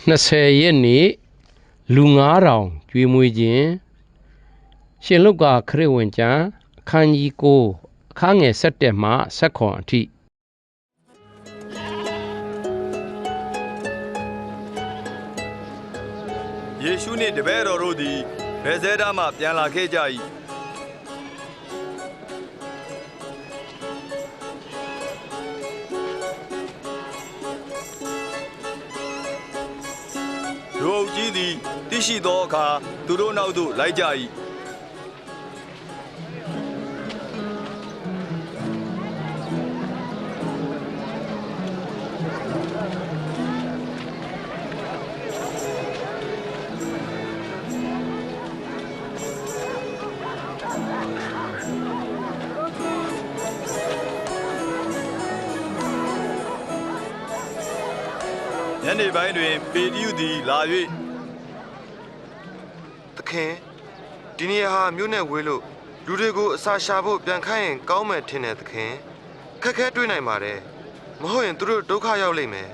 20ရက်နေ့လူ9000ကျွေးမွေးခြင်းရှင်လုကာခရစ်ဝင်ကျမ်းအခန်းကြီး9အခန်းငယ်17မှ19အထိယေရှုနှင့်တပည့်တော်တို့သည်ဗက်ဇဲဒါမှပြန်လာခဲ့ကြ၏လူအုပ်ကြီးသည်သိရှိသောအခါသူတို့နောက်သို့လိုက်ကြ၏ညနေပိုင်းတွင်ပေတရုသည်လာ၍သခင်ဒီနေရာဟာမြို့နဲ့ဝေးလို့လူတွေကိုအစာရှာဖို့ပြန်ခိုင်းရင်ကောင်းမယ်ထင်တယ်သခင်ခက်ခဲတွေ့နိုင်ပါတယ်မဟုတ်ရင်သူတို့ဒုက္ခရောက်လိမ့်မယ်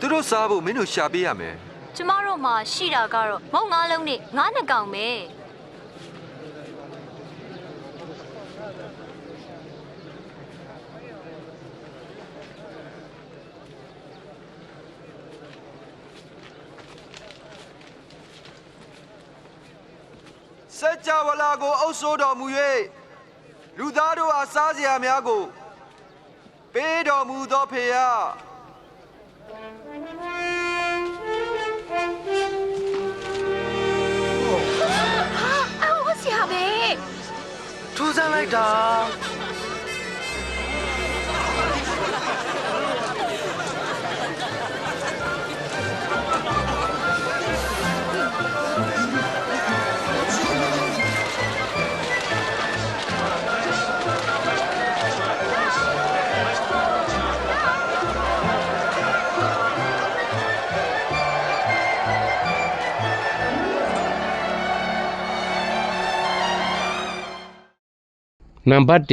သူတို့စားဖို့မင်းတို့ရှာပေးရမယ်ကျမတို့မှာရှိတာကတော့မုံ9လုံးနဲ့9နှစ်ကောင်ပဲစัจ java လာကိုအုပ်စိုးတော်မူ၍လူသားတို့အားစားစရာများကိုပေးတော်မူသောဖေယထူးဆန်းလိုက်တာနံပါတ်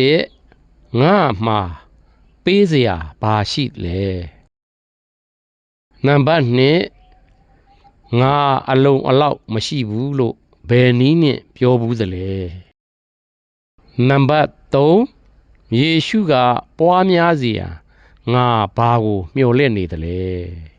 1ငါမှာပေးစရာဘာရှိလဲနံပါတ်2ငါအလုံးအလောက်မရှိဘူးလို့ဘယ်နည်းနဲ့ပြောဘူးသလဲနံပါတ်3ယေရှုကပွားများစေရန်ငါဘာကိုမျှော်လင့်နေသလဲ